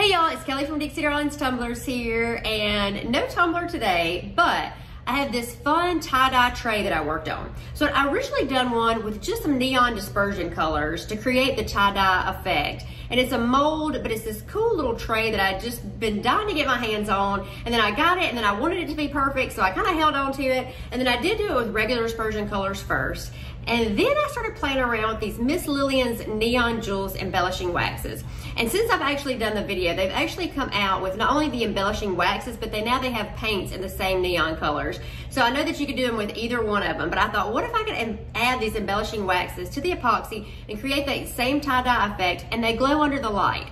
Hey y'all, it's Kelly from Dixie Darlings Tumblers here, and no tumbler today, but I have this fun tie-dye tray that I worked on. So I originally done one with just some neon dispersion colors to create the tie-dye effect. And it's a mold, but it's this cool little tray that I'd just been dying to get my hands on. And then I got it, and then I wanted it to be perfect, so I kind of held on to it. And then I did do it with regular dispersion colors first. And then I started playing around with these Miss Lillian's Neon Jewels embellishing waxes. And since I've actually done the video, they've actually come out with not only the embellishing waxes, but now they have paints in the same neon colors. So I know that you could do them with either one of them, but I thought, what if I could add these embellishing waxes to the epoxy and create that same tie-dye effect, and they glow under the light.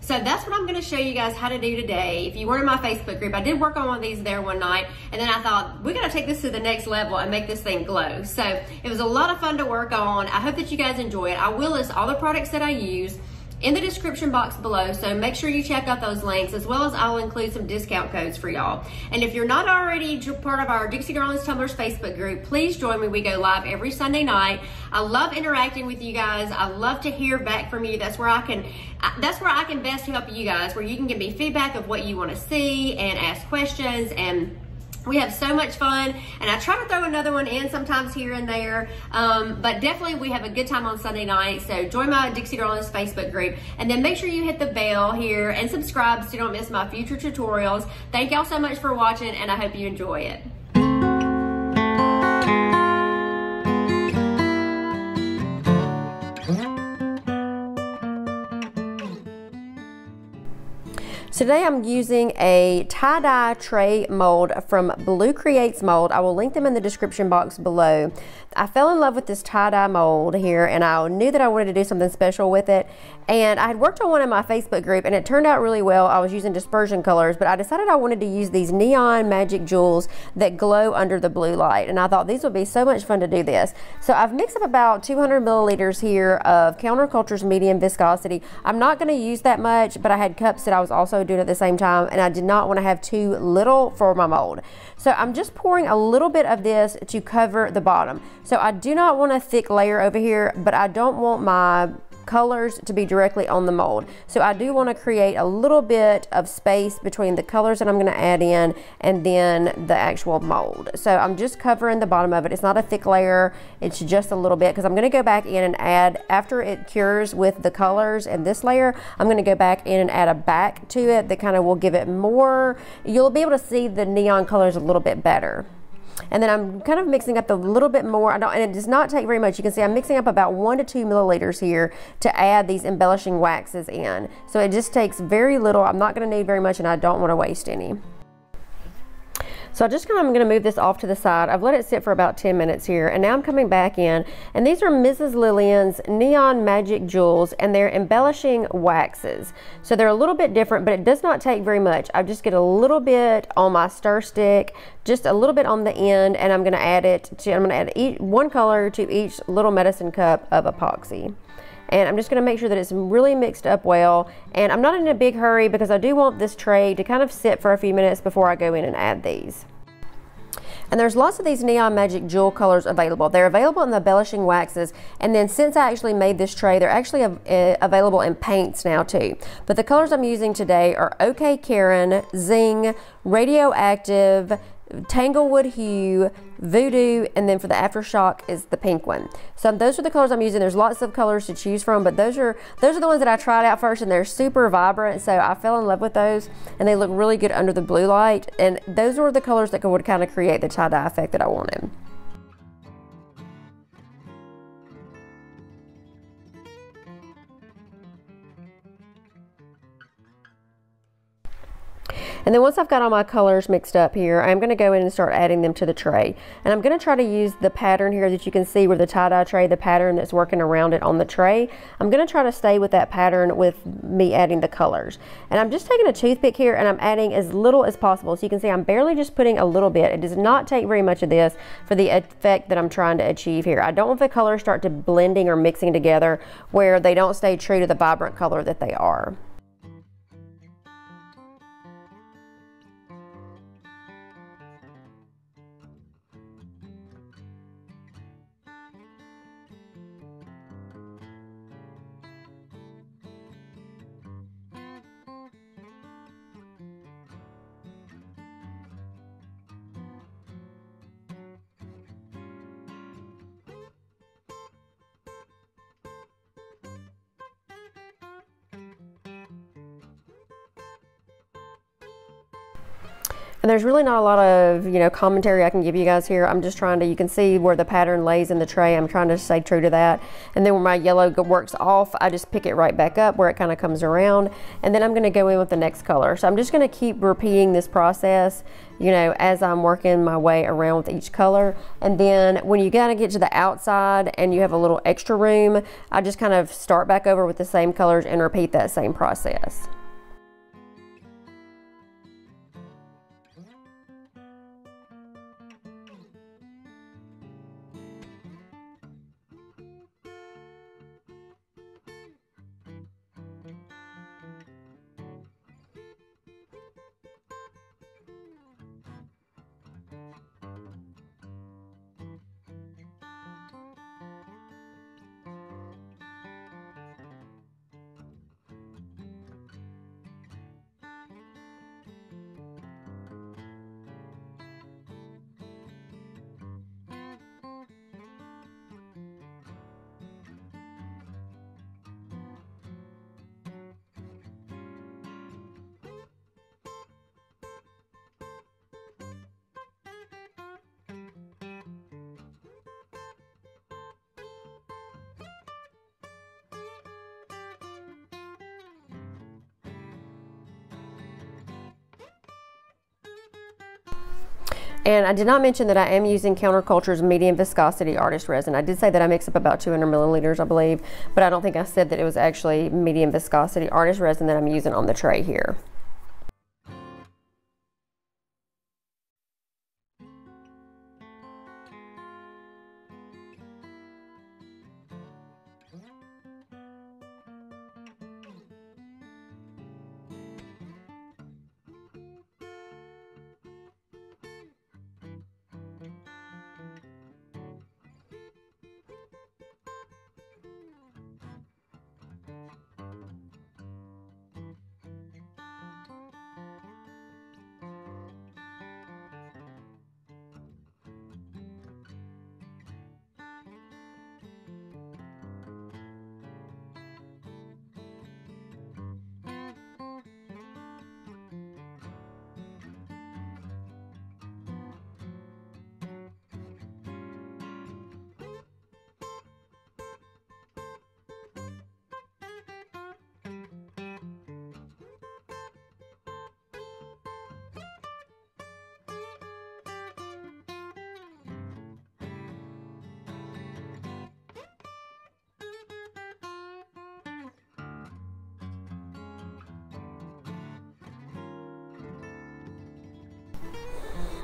So that's what I'm gonna show you guys how to do today. If you weren't in my Facebook group, I did work on one of these there one night, and then I thought, we gotta take this to the next level and make this thing glow. So it was a lot of fun to work on. I hope that you guys enjoy it. I will list all the products that I use in the description box below, so make sure you check out those links, as well as I'll include some discount codes for y'all. And if you're not already part of our Dixie Darlings Tumblers Facebook group, please join me. We go live every Sunday night. I love interacting with you guys. I love to hear back from you. That's where I can best help you guys, where you can give me feedback of what you want to see and ask questions, and we have so much fun, and I try to throw another one in sometimes here and there, but definitely we have a good time on Sunday night. So join my Dixie Darlings Facebook group, and then make sure you hit the bell here and subscribe so you don't miss my future tutorials. Thank y'all so much for watching, and I hope you enjoy it. Today I'm using a tie-dye tray mold from BluCreates Mold. I will link them in the description box below. I fell in love with this tie-dye mold here, and I knew that I wanted to do something special with it. And I had worked on one in my Facebook group, and it turned out really well. I was using dispersion colors, but I decided I wanted to use these neon magic jewels that glow under the blue light. And I thought these would be so much fun to do this. So I've mixed up about 200 milliliters here of Counterculture's medium viscosity. I'm not going to use that much, but I had cups that I was also doing at the same time, and I did not want to have too little for my mold. So I'm just pouring a little bit of this to cover the bottom. So I do not want a thick layer over here, but I don't want my colors to be directly on the mold. So I do want to create a little bit of space between the colors that I'm going to add in and then the actual mold. So I'm just covering the bottom of it. It's not a thick layer, it's just a little bit, because I'm going to go back in and add, after it cures with the colors and this layer, I'm going to go back in and add a back to it that kind of will give it more, you'll be able to see the neon colors a little bit better. And then I'm kind of mixing up a little bit more, and it does not take very much. You can see I'm mixing up about 1 to 2 milliliters here to add these embellishing waxes in. So it just takes very little. I'm not going to need very much, and I don't want to waste any. So I'm going to move this off to the side. I've let it sit for about 10 minutes here, and now I'm coming back in, and these are Mrs. Lillian's Neon Magic Jewels, and they're embellishing waxes. So they're a little bit different, but it does not take very much. I just get a little bit on my stir stick, just a little bit on the end, and I'm going to add one color to each little medicine cup of epoxy. And I'm just going to make sure that it's really mixed up well. And I'm not in a big hurry because I do want this tray to kind of sit for a few minutes before I go in and add these. And there's lots of these Neon Magic Jewel colors available. They're available in the embellishing waxes, and then since I actually made this tray, they're actually available in paints now too. But the colors I'm using today are OK Karen, Zing, Radioactive, Tanglewood Hue, Voodoo, and then for the Aftershock is the pink one. So those are the colors I'm using. There's lots of colors to choose from, but those are the ones that I tried out first, and they're super vibrant, so I fell in love with those, and they look really good under the blue light, and those were the colors that would kind of create the tie-dye effect that I wanted. And then once I've got all my colors mixed up here, I'm going to go in and start adding them to the tray. And I'm going to try to use the pattern here that you can see where the tie-dye tray, the pattern that's working around it on the tray. I'm going to try to stay with that pattern with me adding the colors. And I'm just taking a toothpick here, and I'm adding as little as possible. So you can see I'm barely just putting a little bit. It does not take very much of this for the effect that I'm trying to achieve here. I don't want the colors start to blending or mixing together where they don't stay true to the vibrant color that they are. And there's really not a lot of, you know, commentary I can give you guys here. I'm just trying to, you can see where the pattern lays in the tray. I'm trying to stay true to that. And then when my yellow works off, I just pick it right back up where it kind of comes around. And then I'm going to go in with the next color. So I'm just going to keep repeating this process, you know, as I'm working my way around with each color. And then when you gotta get to the outside and you have a little extra room, I just kind of start back over with the same colors and repeat that same process. And I did not mention that I am using Counterculture's medium viscosity artist resin. I did say that I mix up about 200 milliliters, I believe, but I don't think I said that it was actually medium viscosity artist resin that I'm using on the tray here.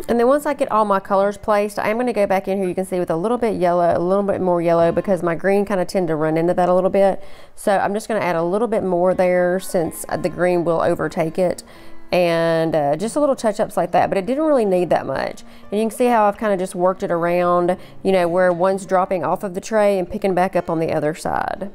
And then once I get all my colors placed, I'm going to go back in here, you can see, with a little bit yellow, a little bit more yellow, because my green kind of tend to run into that a little bit. So I'm just going to add a little bit more there since the green will overtake it. And just a little touch-ups like that, but it didn't really need that much. And you can see how I've kind of just worked it around, you know, where one's dropping off of the tray and picking back up on the other side.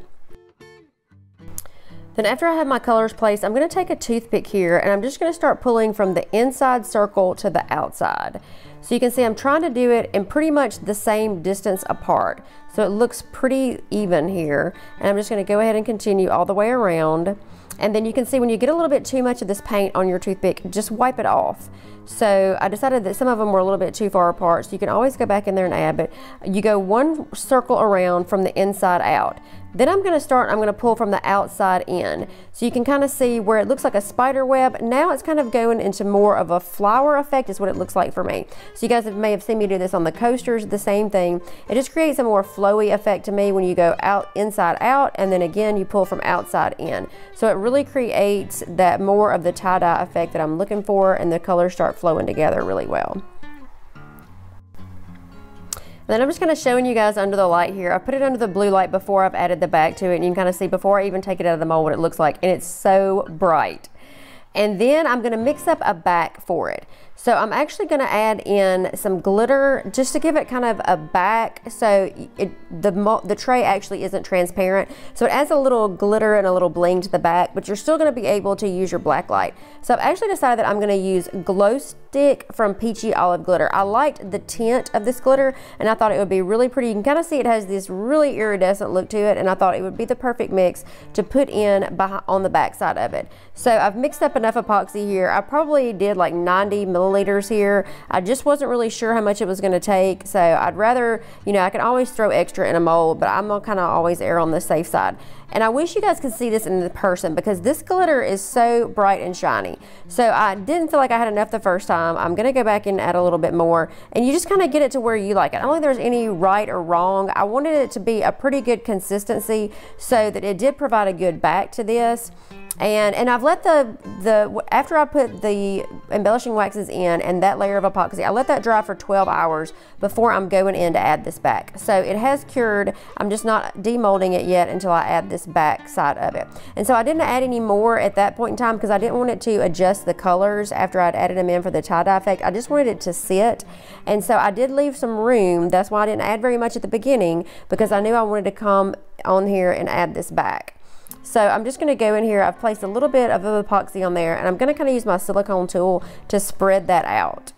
Then after I have my colors placed, I'm going to take a toothpick here and I'm just going to start pulling from the inside circle to the outside. So you can see I'm trying to do it in pretty much the same distance apart. So it looks pretty even here. And I'm just going to go ahead and continue all the way around. And then you can see when you get a little bit too much of this paint on your toothpick, just wipe it off. So I decided that some of them were a little bit too far apart, so you can always go back in there and add, but you go one circle around from the inside out. Then I'm going to pull from the outside in. So you can kind of see where it looks like a spider web. Now it's kind of going into more of a flower effect is what it looks like for me. So you guys may have seen me do this on the coasters, the same thing. It just creates a more flowy effect to me when you go inside out, and then again you pull from outside in. So it really creates that more of the tie-dye effect that I'm looking for, and the colors start flowing together really well. And then I'm just kind of showing you guys under the light here. I put it under the blue light before I've added the back to it, and you can kind of see before I even take it out of the mold what it looks like, and it's so bright. And then I'm going to mix up a back for it. So I'm actually going to add in some glitter just to give it kind of a back, so the tray actually isn't transparent. So it adds a little glitter and a little bling to the back, but you're still going to be able to use your black light. So I've actually decided that I'm going to use Glowstick from Peachy Olive Glitter. I liked the tint of this glitter, and I thought it would be really pretty. You can kind of see it has this really iridescent look to it, and I thought it would be the perfect mix to put in on the back side of it. So I've mixed up enough epoxy here. I probably did like 90 milliliters milliliters here. I just wasn't really sure how much it was going to take, so I'd rather, you know, I can always throw extra in a mold, but I'm gonna kind of always err on the safe side. And I wish you guys could see this in the person because this glitter is so bright and shiny. So I didn't feel like I had enough the first time. I'm gonna go back and add a little bit more, and you just kind of get it to where you like it. I don't think there's any right or wrong. I wanted it to be a pretty good consistency so that it did provide a good back to this. And I've let after I put the embellishing waxes in and that layer of epoxy, I let that dry for 12 hours before I'm going in to add this back. So it has cured. I'm just not demolding it yet until I add this back side of it. And so I didn't add any more at that point in time because I didn't want it to adjust the colors after I'd added them in for the tie-dye effect. I just wanted it to sit. And so I did leave some room. That's why I didn't add very much at the beginning, because I knew I wanted to come on here and add this back. So I'm just going to go in here. I've placed a little bit of epoxy on there, and I'm going to kind of use my silicone tool to spread that out.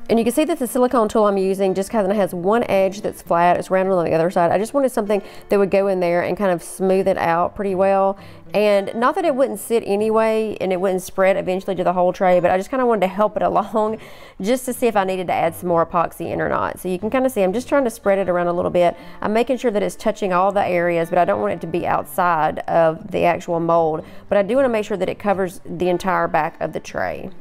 And you can see that the silicone tool I'm using just kind of has one edge that's flat. It's rounded on the other side. I just wanted something that would go in there and kind of smooth it out pretty well. And not that it wouldn't sit anyway and it wouldn't spread eventually to the whole tray, but I just kind of wanted to help it along just to see if I needed to add some more epoxy in or not. So you can kind of see I'm just trying to spread it around a little bit. I'm making sure that it's touching all the areas, but I don't want it to be outside of the actual mold. But I do want to make sure that it covers the entire back of the tray.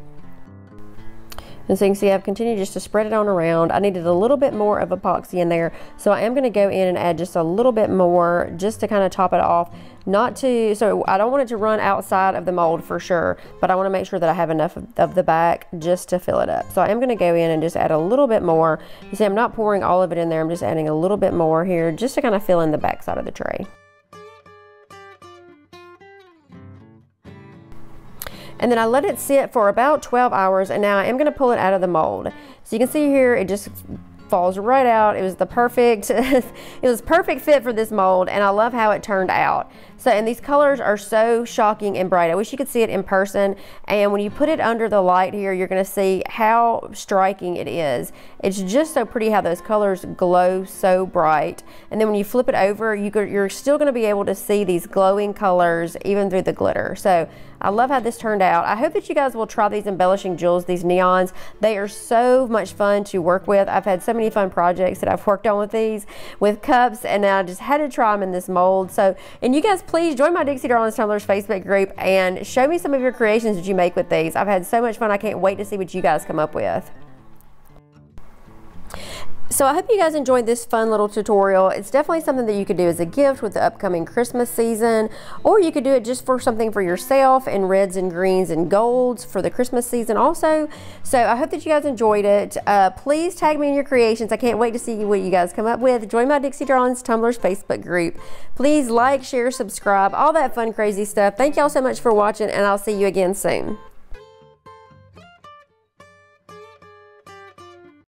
And so you can see I've continued just to spread it on around. I needed a little bit more of epoxy in there, so I am going to go in and add just a little bit more just to kind of top it off. So I don't want it to run outside of the mold for sure, but I want to make sure that I have enough of the back just to fill it up. So I am going to go in and just add a little bit more. You see I'm not pouring all of it in there, I'm just adding a little bit more here just to kind of fill in the back side of the tray. And then I let it sit for about 12 hours, and now I am going to pull it out of the mold. So you can see here it just falls right out. It was the perfect it was perfect fit for this mold, and I love how it turned out. So, and these colors are so shocking and bright. I wish you could see it in person, and when you put it under the light here, you're going to see how striking it is. It's just so pretty how those colors glow so bright, and then when you flip it over, you're still going to be able to see these glowing colors even through the glitter. So I love how this turned out. I hope that you guys will try these embellishing jewels, these neons. They are so much fun to work with. I've had so many fun projects that I've worked on with these, with cups, and I just had to try them in this mold. So, and you guys please join my Dixie Darlings Tumblers Facebook group and show me some of your creations that you make with these. I've had so much fun. I can't wait to see what you guys come up with. So I hope you guys enjoyed this fun little tutorial. It's definitely something that you could do as a gift with the upcoming Christmas season, or you could do it just for something for yourself in reds and greens and golds for the Christmas season also. So I hope that you guys enjoyed it. Please tag me in your creations. I can't wait to see what you guys come up with. Join my Dixie Darlings Tumblers Facebook group. Please like, share, subscribe, all that fun, crazy stuff. Thank y'all so much for watching, and I'll see you again soon.